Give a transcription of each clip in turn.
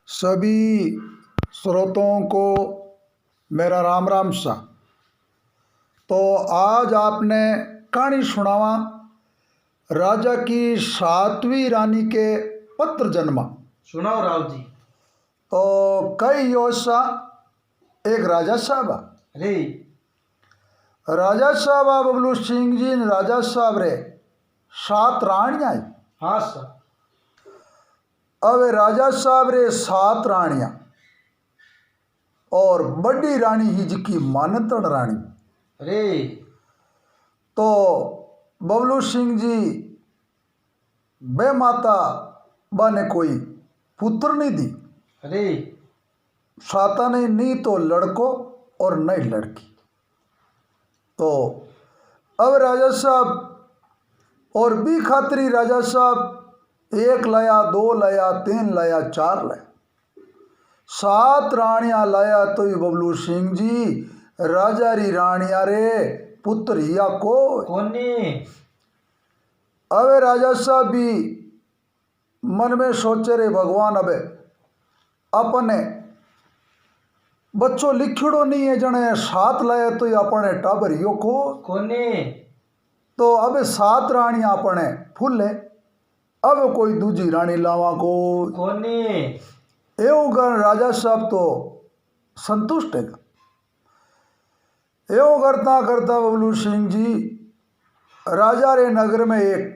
सभी श्रोताओं को मेरा राम राम सा। तो आज आपने कहानी सुनावा राजा की सातवीं रानी के पुत्र जन्मा। सुनाओ राव जी। तो कई योसा एक राजा साहब अरे राजा साहब बबलू सिंह जी ने राजा साहब रे 7 रानियां। हाँ सर। अब राजा साहब रे 7 रानियां और बड़ी रानी ही जिकी मानतन रानी। अरे तो बबलू सिंह जी बे माता बाने कोई पुत्र नहीं दी। अरे साता ने नहीं तो लड़को और नहीं लड़की। तो अब राजा साहब और भी खातरी राजा साहब 1 लाया, 2 लाया, 3 लाया, 4 लाया, 7 रानियां लाया। तो ये बबलू सिंह जी राजा री रानिया रे पुत्र हिया को कोने। अबे राजा साहब भी मन में सोचे रे भगवान अबे अपने बच्चों लिखड़ो नहीं है जने 7 लाया तो ये अपने टाबरियो को कोने। तो अब 7 रानियां अपने फूल है। अब कोई दूजी रानी लावा को कोने। एवं कर राजा साहब तो संतुष्ट है। एवं करता करता बबलू सिंह जी राजा रे नगर में एक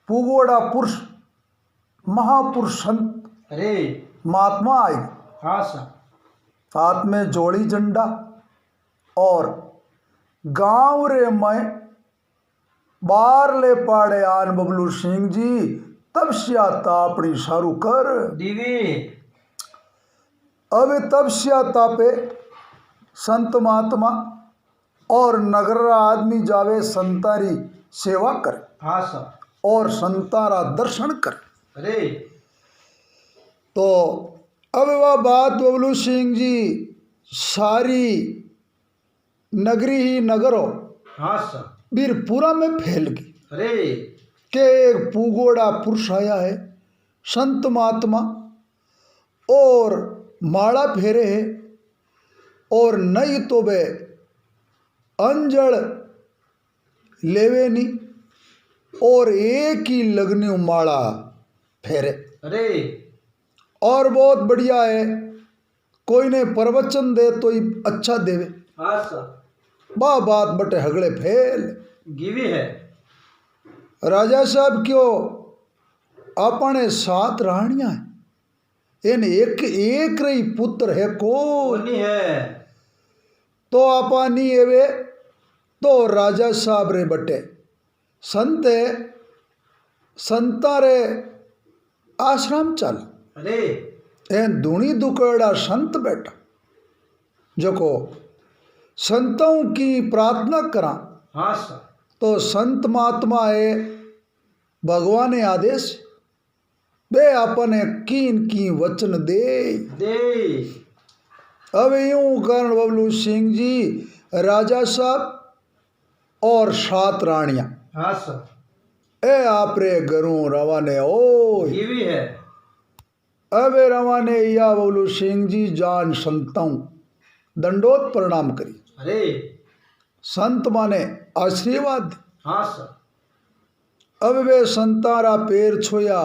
पुगोड़ा पुरुष महापुरुष संत अरे महात्मा आई। हाँ सर। हाथ में जोड़ी झंडा और गांव रे में बार ले पाड़े आन बबलू सिंह जी तपस्या तापड़ी सारू कर दीवी। अब तपस्या तापे संत महात्मा और नगर आदमी जावे संतारी सेवा करे। हाँ सर। और संतारा दर्शन करे। अरे तो अब वह बात बबलू सिंह जी सारी नगरी ही नगरों हाँ सर। बीरपुरा में फैल गई अरे कि एक पुगोड़ा पुरुष आया है संत महात्मा और माला फेरे है और नहीं तो वे अंजड़ लेवे नहीं और एक ही लगनी माला फेरे। अरे और बहुत बढ़िया है कोई ने प्रवचन दे तो ही अच्छा देवे। हाँ सर। बा बात बटे हगड़े फेल गिवी है। राजा साहब क्यों अपने 7 रानियां हैं इन एक एक रही पुत्र है को कोनी है। तो अपनी एवे तो राजा साहब रे बटे संत है संता रे आश्रम चल। अरे एन दुनी दुकड़ा संत बैठा जो को संतों की प्रार्थना करा। हाँ सर। तो संत महात्मा है भगवान ने आदेश बे अपने कीन की वचन दे दे। अब यूं करण बबलू सिंह जी राजा साहब और 7 रानियां हाँ सर। ए आप रे घरों रवाने ओ गिवी है। अबे रवाने या बबलू सिंह जी जान संतों दंडोत प्रणाम करी। अरे संत माने आशीर्वाद। हाँ सर। अब वे संतारा पैर छोया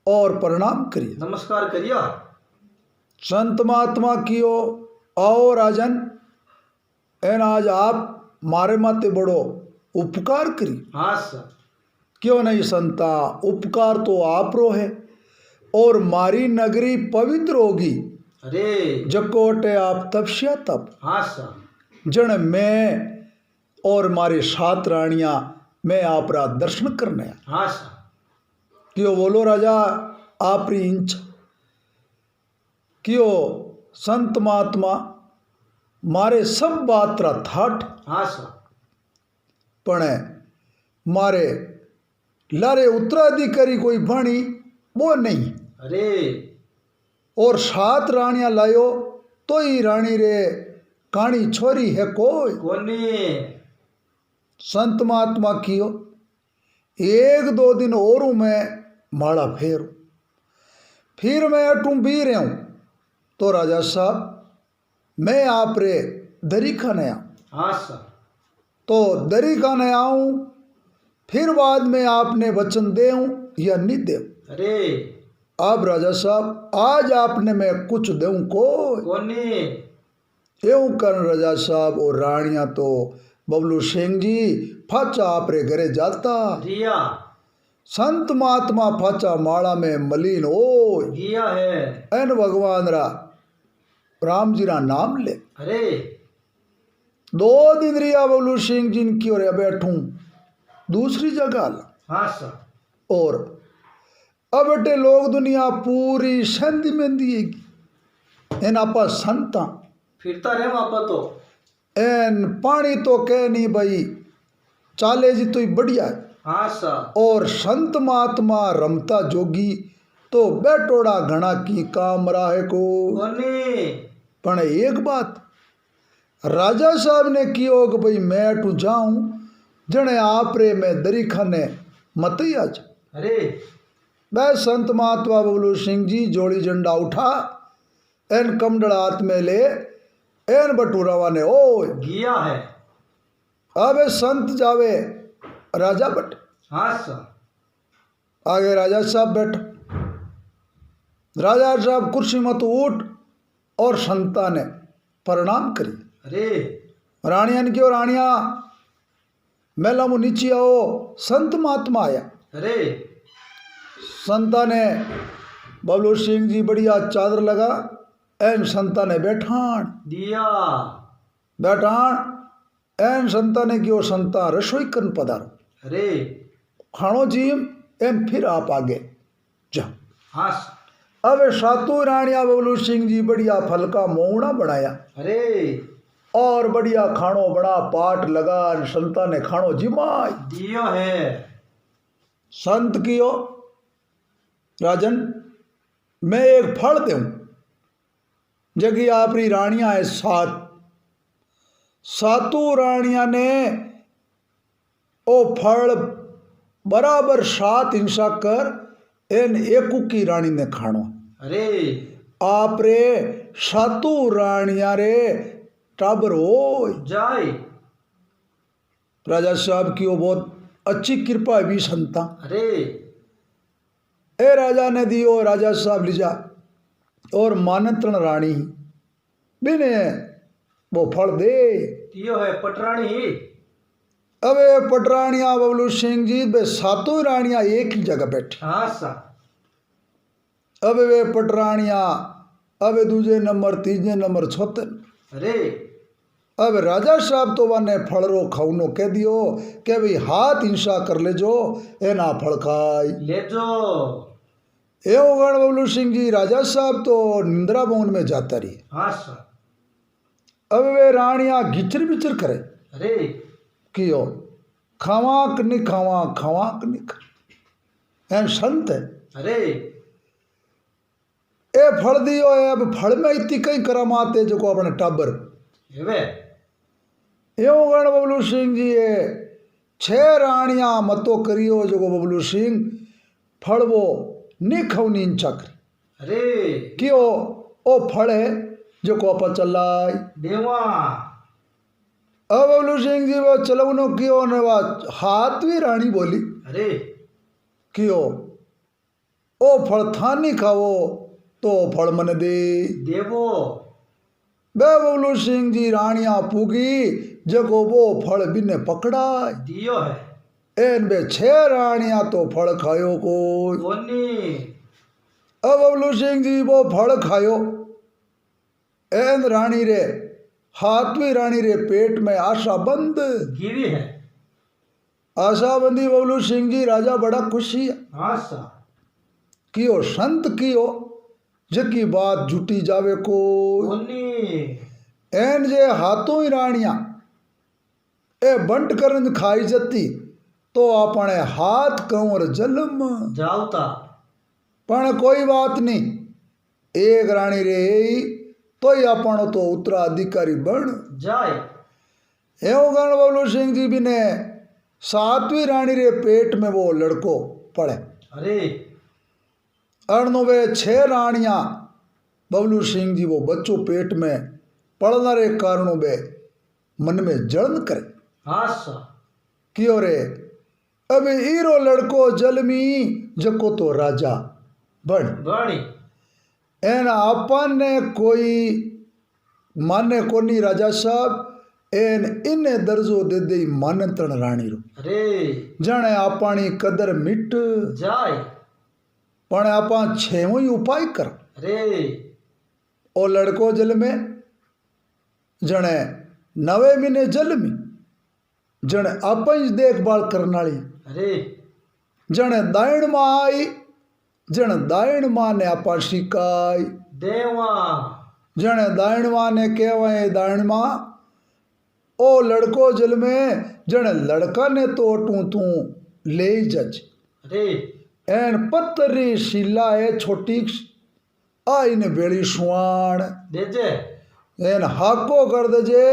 और प्रणाम करिए नमस्कार करिया। संत महात्मा कियो आओ राजन एन आज आप मारे माते बड़ो उपकार करी। हाँ सर। क्यों नहीं संता उपकार तो आप रो है और मारी नगरी पवित्र होगी अरे जकोटे आप तपस्या तप हाँ सर। जन मैं और मारे 7 रानियां मैं आप रा दर्शन करने हाँ सर। क्यों बोलो राजा आप री इंच क्यों संत महात्मा मारे सब बात रा थाट हाँ सर। पण मारे लारे उत्तराधिकारी कोई भाणी वो नहीं। अरे और 7 रानियां लायो तो ही रानी रे काणी छोरी है कोई कोनी। संत महात्मा कियो 1-2 दिन और मैं माला फेरू फिर मैं अटू बी रहा हूँ तो राजा साहब मैं आप रे दरी खाने आऊँ। हाँ सर। तो दरी खाने आऊँ फिर बाद में आपने वचन देऊँ या नहीं देऊँ। अरे अब राजा साहब आज आपने मैं कुछ दूँ को कोनी। एवं कर राजा साहब और रानिया तो बबलू सिंह जी फाचा आपरे घरे जाता। रिया संत महात्मा फाचा माला में मलिन हो गिया है। एन भगवान रा राम जी रा नाम ले। अरे 2 दिन रिया बबलू सिंह जी की और बैठूं दूसरी जगह ला। हाँ सर। और अब बेटे लोग दुनिया पूरी संधि में दिएगी एन आपा संता फिरता रहे वहां तो। एन पानी तो कह नहीं भाई चाले जी तो ही बढ़िया है। हाँ सर। और संत महात्मा रमता जोगी तो बैठोड़ा घना की काम राहे को। कोनी। पण एक बात राजा साहब ने कियो कि भाई मैं अटू जाऊं जने आप रे मैं दरी खाने मत ही आज। अरे वह संत महात्मा बबलू सिंह जी जोड़ी झंडा उठा एन कमडल हाथ में ले एन बटूरावा ने ओ गिया है। अब संत जावे राजा बट। हाँ सर। आगे राजा साहब बैठ। राजा साहब कुर्सी मत उठ और संता ने प्रणाम करी। अरे रानिया ने क्यों रानिया मेला मु नीचे आओ संत महात्मा आया। अरे संता ने बबलू सिंह जी बढ़िया चादर लगा एन संता ने बैठान दिया। बैठान एन संता ने क्यों संता रसोई करन पधारो। अरे खानो जीम एन फिर आप आगे जा। हाँ सर। अब सातों रानिया बबलू सिंह जी बढ़िया फल का मोहना बनाया अरे और बढ़िया खानो बड़ा पाट लगा संता ने खानो जिमाई दियो है। संत कियो राजन मैं एक फल दूं जगी आपरी रानियां है 7 सातों रानियां ने ओ फल बराबर 7 हिंसा कर एन एकू की रानी ने खानो। अरे आप रे सातों रानियां रे टाबर हो जाए। राजा साहब की वो बहुत अच्छी कृपा है भी संता। अरे ए राजा ने दियो राजा साहब लिजा और मानतरण रानी बिने वो फल दे। दियो है पटरानी ही। अब ये पटरानिया बबलू सिंह जी बे सातों रानियां एक ही जगह बैठी। हाँ सर। अब वे पटरानिया अब दूजे नंबर तीजे नंबर चौथे। अरे अब राजा साहब तो वाने फल रो खाऊनो कह दियो के भाई हाथ हिंसा कर ले जो ए ना फल खाई ले जो। एवं गण बबलू सिंह जी राजा साहब तो निंद्रा भवन में जाता रही। हाँ सर। अब वे रानियां घिचर बिचर करे अरे कियो खावा कि नहीं खावा खावा कि नहीं खा एन संत है। अरे ए फल दियो है अब फल में इतनी कई करामात है जो को अपने टाबर हेवे। एवं गण बबलू सिंह जी ये 6 रानियां मतो करियो जो को बबलू सिंह फल वो नहीं खवनी चक्र। अरे क्यों ओ फल है जो को अपा चलाई देवा। अब बबलू सिंह जी वो चलवनो क्यों ने हाथ भी रानी बोली अरे क्यों ओ फल थानी खाओ तो फल मन दे देवो। बे बबलू सिंह जी रानिया पूगी जगो वो फल बिने पकड़ा दियो है। एन बे 6 रानिया तो फल खायो को। कोनी। अब बबलू सिंह जी वो फल खायो एन रानी रे हाथवी रानी रे पेट में आशा बंद गिरी है। आशा बंदी बबलू सिंह जी राजा बड़ा खुशी है। हाँ सर। कियो संत कियो जकी बात जुटी जावे को। कोनी। एन जे हाथों ही रानिया ए बंट करन खाई जती तो अपने हाथ कंवर जलम जाऊता। पण कोई बात नहीं एक रानी रे तो ही अपन तो उत्तराधिकारी बन जाए। एवं गण बबलू सिंह जी भी ने 7वीं रानी रे पेट में वो लड़को पड़े। अरे अणनो वे 6 रानियां बबलू सिंह जी वो बच्चों पेट में पड़ना रे कारणों बे मन में जलन करे हाँ सा क्यों रे अबे ईरो लड़को जलमी जको तो राजा बन बणी एन आपन ने कोई माने कोनी राजा साहब एन इन्ने दर्जो दे दे मानतण राणी रो अरे जाने आपानी कदर मिट जाय पण आपा छेवो ही उपाय कर अरे ओ लड़को जल में जने 9 महीने जल में जने आपा ही देखभाल करनाली अरे जने दायण मां आई जने दायण मां ने आपा शिकाय देवा जने दायण मां ने कहवाए दायण मां ओ लड़को जल में जने लड़का ने तो टू तू ले जज अरे एन पत्तरी शिला है छोटी आईने बेड़ी सुवाण देजे एन हाको कर दजे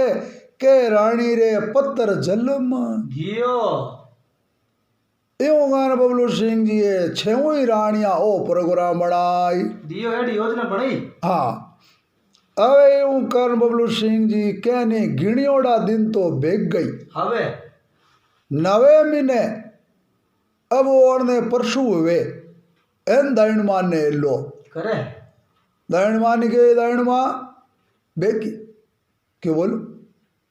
के रानी रे पत्तर जलम गियो एवं गान बबलू सिंह जी ये 6 ही रानियां ओ प्रोग्राम बनाई दियो हेड योजना बनी हाँ अवे यूं कर बबलू सिंह जी कहने गिणियोड़ा दिन तो बेग गई हवे 9 महीने अब और ने परसू हुए एन दायण मान ने लो करे दायण मान के दायण मां बेगी क्यों बोलो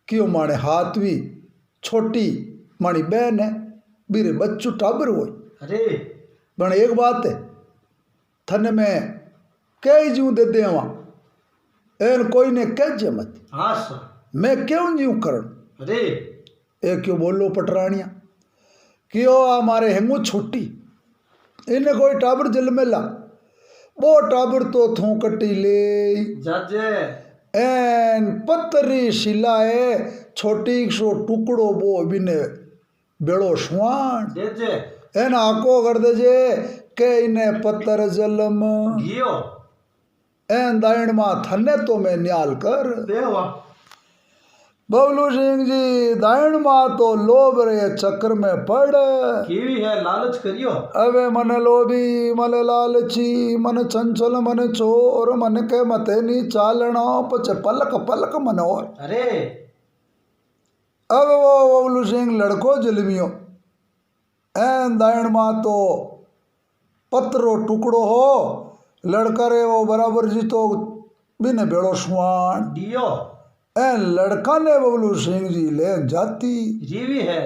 क्यों माने हाथवी छोटी मानी बहन है बीरे बच्चू टाबर हो अरे बण एक बात है थने में कई जू दे दे एन कोई ने कह जे मत हाँ सा मैं क्यों जीव करण अरे ए क्यों बोलो पटरानिया क्यों हमारे हेंगू छोटी इन्हें कोई टाबर जल में ला वो टाबर तो थू कटी ले जाजे एन पत्तरी शिला है छोटी सो टुकड़ो वो बिने बेड़ो सुवाण देजे एन आको कर दे के इन्हें पत्तर जलम गियो एन दायण मां थने तो मैं न्याल कर देवा बबलू सिंह जी दायण मां तो लोभ रे चक्कर में पड़ कीवी है लालच करियो अबे मन लोभी मन लालची मन चंचल मन चोर मन के मते नी चालना पछ पलक पलक मन और अरे अब वो बबलू सिंह लड़को जलमियो एन दायण मां तो पत्रो टुकड़ो हो लड़का रे वो बराबर जी तो बिने बेड़ो सुवाण दियो एन लड़का ने बबलू सिंह जी ले जाती जीवी है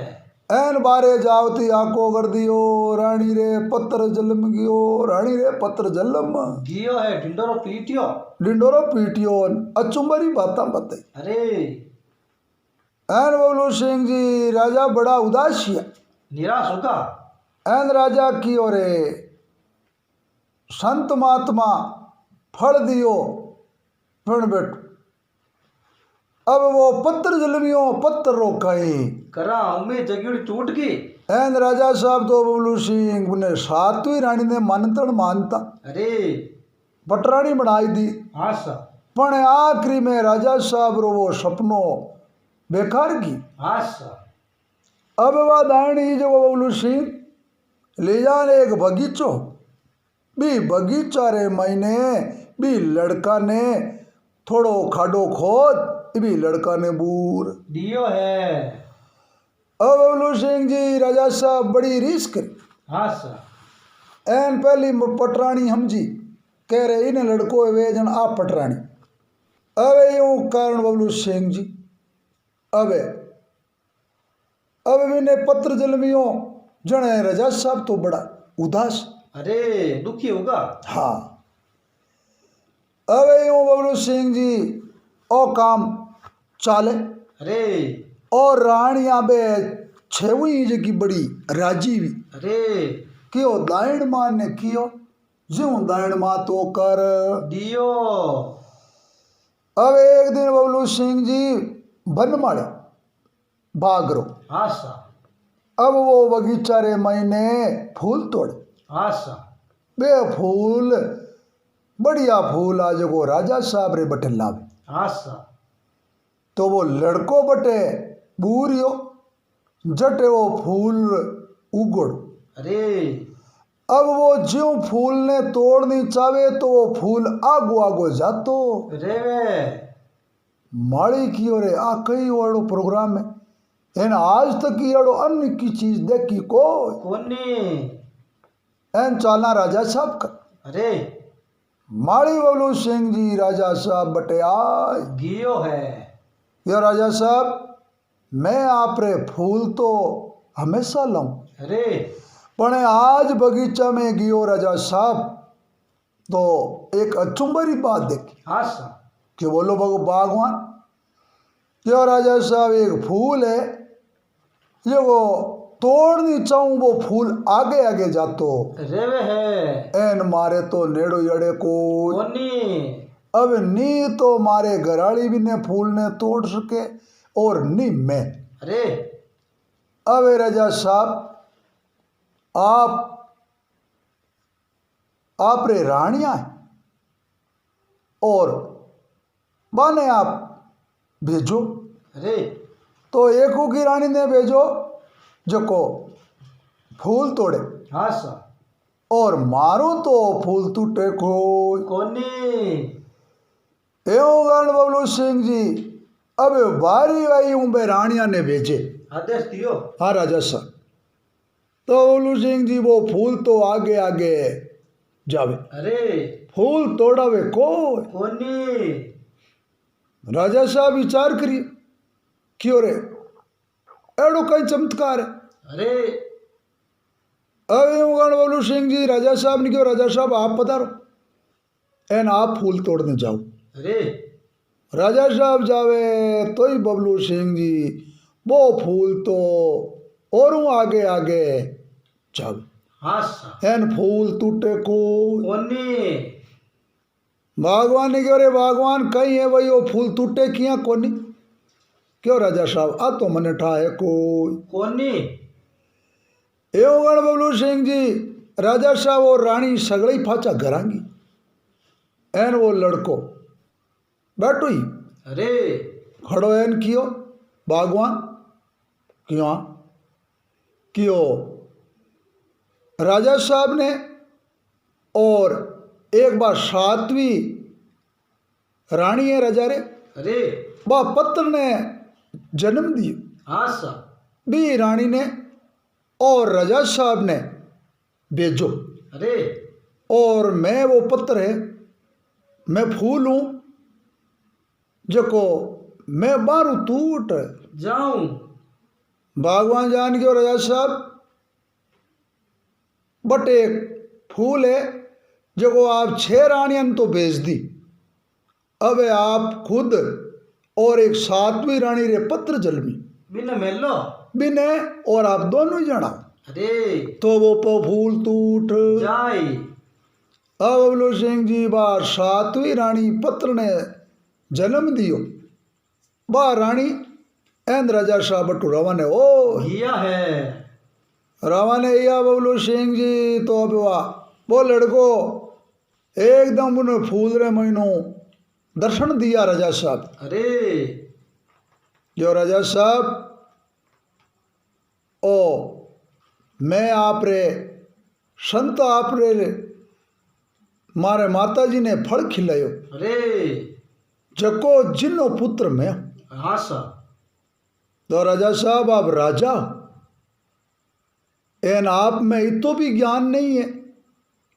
एन बारे जावती आको कर दियो रानी रे पत्थर जलम गियो रानी रे पत्थर जलम गियो है डिंडोरो पीटियो डिंडोरो पीटियो अचुंबरी बातां बताई अरे एन बबलू सिंह जी राजा बड़ा उदास है निराश होगा एन राजा की ओरे संत महात्मा फल दियो फिर बेटो अब वो पत्थर जलमियो पत्थर रोकाई करा उम्मीद जगीड़ी टूट गई एन राजा साहब तो बबलू सिंह ने 7वीं रानी ने मानतण मानता अरे पटरानी बनाई दी हाँ सा पण आखिरी में राजा साहब रो वो सपनो बेकार की हाँ सा अब वह दायणी जो बबलू सिंह ले जाने एक बगीचो भी बगीचा रे महीने भी लड़का ने थोड़ो खाडो खोद भी लड़का ने बूर दियो है अब बबलू सिंह जी राजा साहब बड़ी रीस करी हाँ सा एन पहली पटरानी हम जी कह रहे इन लड़को वे जन आप पटरानी अब यूं कारण बबलू सिंह जी अब मैंने पत्र जलमियो जने राजा साहब तो बड़ा उदास अरे दुखी होगा हाँ अब यूं बबलू सिंह जी ओ काम चाले अरे और रानिया बे 6वीं जगी बड़ी राजी भी अरे क्यों दायण मां ने कियो ज्यों दायण मां तो कर दियो अब एक दिन बबलू सिंह जी बन मारे बागरो हाँ सा अब वो बगीचा रे महीने फूल तोड़े हाँ सा बे फूल बढ़िया फूल आज को राजा साहब रे बटे लावे हाँ सा तो वो लड़को बटे बूरियो जटे वो फूल उगड़ अरे अब वो ज्यों फूल ने तोड़नी चावे तो वो फूल आगो आगो जातो। रेवे माड़ी की ओरे आ कई वाड़ो प्रोग्राम है एन आज तक याड़ो अन्य की चीज देखी को कोनी एन चाला राजा साहब का अरे माड़ी बबलू सिंह जी राजा साहब बटे आय गियो है यो राजा साहब मैं आप रे फूल तो हमेशा लाऊं अरे पण आज बगीचा में गियो राजा साहब तो एक अचुंबरी बात देखी आशा कि बोलो बागवान यो राजा साहब एक फूल है ये वो तोड़नी चाहूं वो फूल आगे आगे जातो रेवे है एन मारे तो नेड़ो यड़े को कोनी अब नी तो मारे घराड़ी भी ने फूल ने तोड़ सके और नी मैं अरे अब राजा साहब आप रे रानियां हैं और बाने आप भेजो अरे तो एकू की रानी ने भेजो जो को फूल तोड़े आशा और मारो तो फूल टूटे को कोनी एवं गण बबलू सिंह जी अब बारी आई हूं बे रानिया ने भेजे आदेश दियो हाँ राजा साहब तो बबलू सिंह जी वो फूल तो आगे आगे जावे अरे फूल तोड़ावे को कोनी राजा साहब विचार करिए क्यों रे एड़ो कई चमत्कार है अरे अब गण बबलू सिंह जी राजा साहब ने क्यों राजा साहब आप पधारो एन आप फूल तोड़ने जाओ अरे राजा साहब जावे तो ही बबलू सिंह जी वो फूल तो और आगे आगे जावे आशा एन फूल टूटे को कोनी भगवान ने क्यों रे भगवान कहीं है भाई वो फूल टूटे किया कोनी क्यों राजा साहब आ तो मने ठाए कोई कोनी एवं गण बबलू सिंह जी राजा साहब और रानी सगड़ी फाचा घरांगी एन वो लड़को बैठो ही अरे खड़ो एन कियो बागवान क्यों कियो राजा साहब ने और एक बार सातवीं रानी है राजा रे अरे बा पत्र ने जन्म दियो आशा बी रानी ने और राजा साहब ने भेजो अरे और मैं वो पत्र है मैं फूल हूँ जको मैं बारू टूट जाऊं भगवान जान के राजा साहब बट एक फूल है जो आप 6 रानियन तो भेज दी अब आप खुद और एक 7वीं रानी रे पत्र जलमी बिन मेलो बिने और आप दोनों जना अरे तो वो फूल टूट जाई अब बबलू सिंह जी बार 7वीं रानी पत्र ने जन्म दियो बा रानी एंद राजा साहब बटू रवाने ओ गिया है रवाने या बबलू सिंह जी तो अब वाह वो लड़को एकदम उन्हें फूल रे महीनों दर्शन दिया राजा साहब अरे जो राजा साहब ओ मैं आप रे संत आप रे मारे माता जी ने फल खिलायो अरे जको जिनो पुत्र में आशा तो राजा साहब आप राजा एन आप में इतो भी ज्ञान नहीं है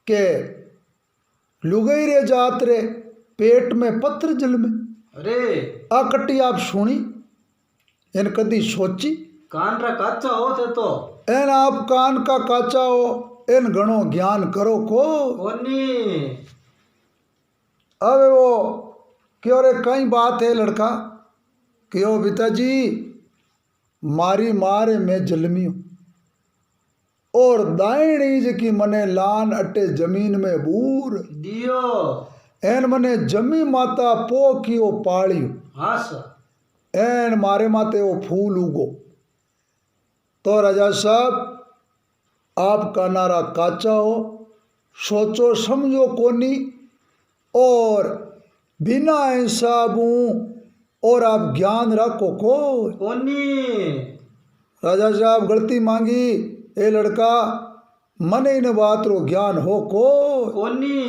कि लुगई रे जात रे पेट में पत्र जल में अरे आकटी आप सुनी इन कदी सोची कान रा काचा होते तो एन आप कान का काचा हो इन गणो ज्ञान करो को कोनी अब वो क्यों रे कई बात है लड़का क्यों पिताजी मारी मारे मैं जलमी हूँ और दाइणी जकी मने लान अटे जमीन में बूर दियो एन मने जमी माता पो की ओ पालियो आशा एन मारे माते वो फूल उगो तो राजा साहब आपका नारा काचा हो सोचो समझो कोनी और बिना हिसाबू और आप ज्ञान रखो को कोनी राजा साहब गलती मांगी ए लड़का मने इन बात रो ज्ञान हो को कोनी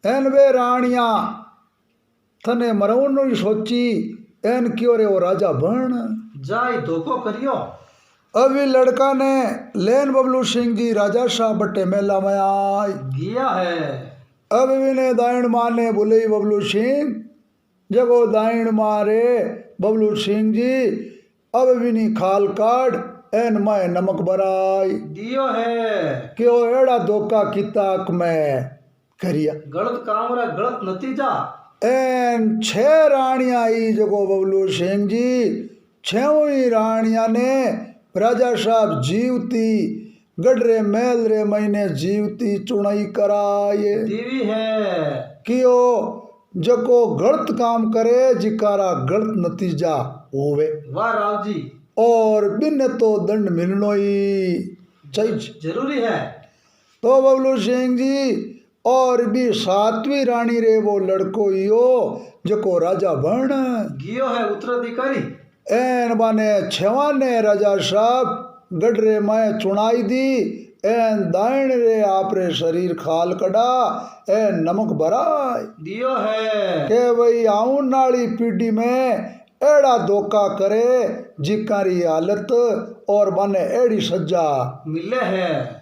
एन वे राणिया थने मरवनो ही सोची एन क्यों रे वो राजा बन। जाई धोखो करियो। अभी लड़का ने लेन बबलू सिंह जी राजा साहब बट्टे मेला में आए गया है। अब ने दाइण माने बोले बबलू सिंह जगो दाइण मारे बबलू सिंह जी अब भी खाल काट एन मैं नमक बराई दियो है। क्यों एड़ा धोखा किताक में करिया गलत काम रा गलत नतीजा। एन 6 रानियां आई जगो बबलू सिंह जी 6 ही रानिया ने राजा साहब जीवती गडरे मेल रे महीने जीवती चुनाई कराए दीवी है। क्यों जको गलत काम करे जिकारा गलत नतीजा होवे। वाह राव जी। और बिन तो दंड मिलनो ही चाहिए जरूरी है। तो बबलू सिंह जी और भी 7वीं रानी रे वो लड़को यो जको राजा बन गियो है उत्तराधिकारी। एन बाने 6वां ने राजा साहब गडरे में चुनाई दी एन दाइण रे आपरे शरीर खाल कड़ा एन नमक भराय दियो है के भाई आऊं नाली पीढ़ी में एड़ा धोखा करे जिकारी हालत और बने एड़ी सजा मिले है।